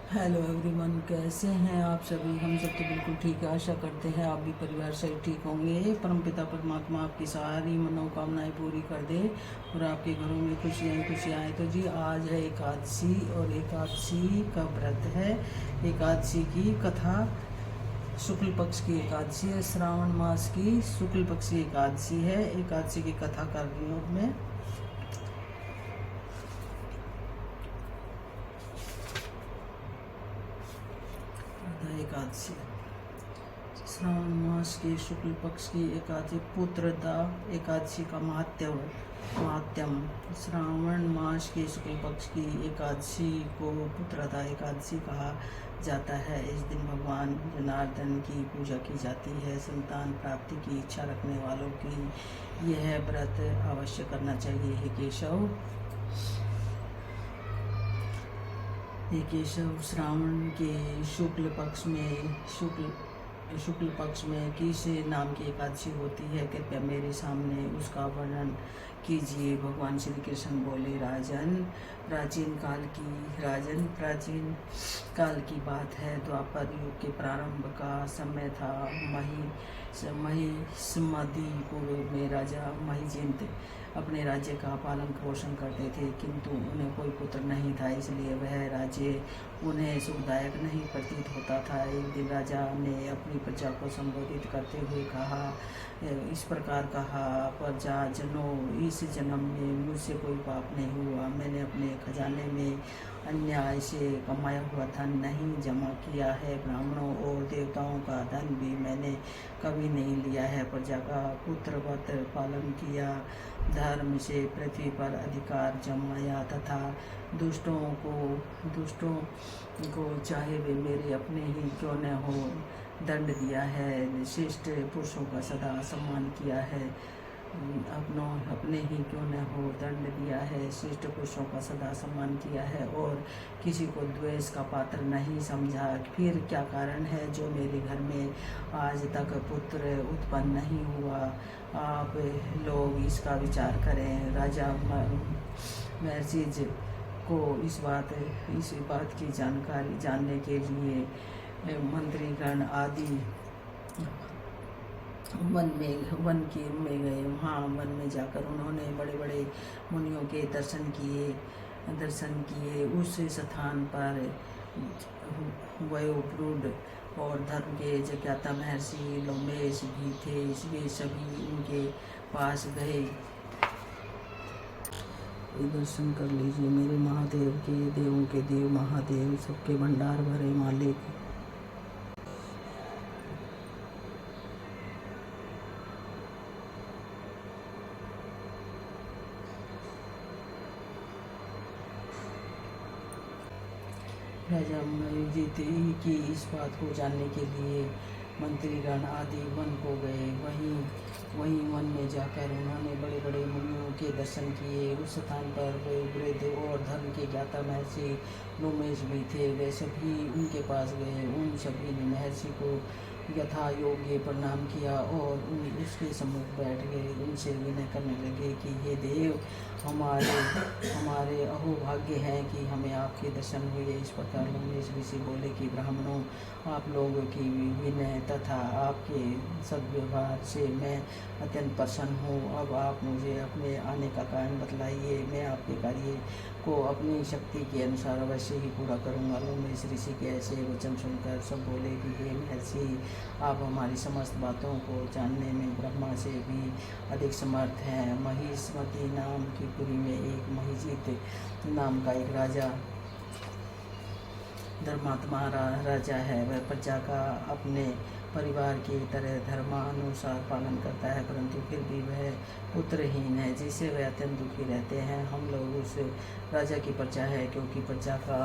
Hello everyone, कैसे हैं आप सभी। हम सब तो बिल्कुल ठीक है। आशा करते हैं आप भी परिवार से ठीक होंगे। परमपिता परमात्मा आपकी सारी मनोकामनाएं पूरी कर दे और आपके घरों में खुशियाँ ही खुशियाँ आए। तो जी आज है एकादशी और एकादशी का व्रत है। एकादशी की कथा शुक्ल पक्ष की एकादशी है, श्रावण मास की शुक्ल पक्ष की एकादशी है। एकादशी की कथा कर रही हूँ मैं। एकादशी श्रावण मास के शुक्ल पक्ष की एकादशी पुत्रदा एकादशी का महात्म्यम। श्रावण मास के शुक्ल पक्ष की एकादशी को पुत्रदा एकादशी कहा जाता है। इस दिन भगवान जनार्दन की पूजा की जाती है। संतान प्राप्ति की इच्छा रखने वालों की यह व्रत अवश्य करना चाहिए। हे केशव, श्रावण के शुक्ल पक्ष में किस नाम की एकादशी होती है, कृपया मेरे सामने उसका वर्णन कीजिए। भगवान श्री कृष्ण बोले, राजन प्राचीन काल की बात है। द्वापर युग के प्रारंभ का समय था। महिष्मदीपुर में राजा महिजिंत अपने राज्य का पालन पोषण करते थे, किंतु उन्हें कोई पुत्र नहीं था, इसलिए वह राज्य उन्हें सुखदायक नहीं प्रतीत होता था। एक दिन राजा ने अपनी प्रजा को संबोधित करते हुए इस प्रकार कहा, प्रजाजनों, इस जन्म में मुझसे कोई पाप नहीं हुआ। मैंने अपने खजाने में अन्याय से कमाया हुआ धन नहीं जमा किया है। ब्राह्मणों और देवताओं का धन भी मैंने कभी नहीं लिया है। प्रजा का पुत्रवत पालन किया, धर्म से पृथ्वी पर अधिकार जमाया तथा दुष्टों को चाहे वे मेरे अपने ही क्यों न हो दंड दिया है। श्रेष्ठ पुरुषों का सदा सम्मान किया है। अपने ही क्यों न हो दंड दिया है। श्रेष्ठ पुरुषों का सदा सम्मान किया है और किसी को द्वेष का पात्र नहीं समझा। फिर क्या कारण है जो मेरे घर में आज तक पुत्र उत्पन्न नहीं हुआ? आप लोग इसका विचार करें। राजा महर्षि को इस बात की जानकारी जानने के लिए मंत्रीगण आदि वन में गए। वहाँ वन में जाकर उन्होंने बड़े बड़े मुनियों के दर्शन किए। उस स्थान पर वयोवृद्ध और धर्म के जज्ञाता महर्षि लोमेश भी थे। वे सभी उनके पास गए। दर्शन कर लीजिए मेरे महादेव के, देवों के देव महादेव, सबके भंडार भरे मालिक। राजा महिजित की इस बात को जानने के लिए मंत्रीगण आदि वन को गए। वहीं वन में जाकर उन्होंने बड़े बड़े मुनियों के दर्शन किए। उस स्थान पर वे वृद्ध और धर्म के ज्ञाता महर्षि लोमेश भी थे। वे सभी उनके पास गए। उन सभी ने महर्षि को यथा योग्य प्रणाम किया और उसके सम्मुख बैठ गए। उनसे विनय करने लगे कि हे देव, हमारे अहोभाग्य है कि हमें आपके दर्शन हुए। इस प्रकार लोमेश ऋषि बोले कि ब्राह्मणों, आप लोगों की विनय तथा आपके सद्व्यवहार से मैं अत्यंत प्रसन्न हूँ। अब आप मुझे अपने आने का कारण बतलाइए। मैं आपके कार्य को अपनी शक्ति के अनुसार अवश्य ही पूरा करूँगा। लोमेश ऋषि के ऐसे वचन सुनकर सब बोले कि हे महर्षि, आप हमारी समस्त बातों को जानने में ब्रह्मा से भी अधिक समर्थ हैं। महिष्मती नाम की पुरी में एक महिजित नाम का एक राजा धर्मात्मा राजा है। वह प्रजा का अपने परिवार की तरह धर्मानुसार पालन करता है, परंतु फिर भी वह पुत्रहीन है, जिससे वह अत्यंत दुखी रहते हैं। हम लोग उस राजा की प्रजा है, क्योंकि प्रजा का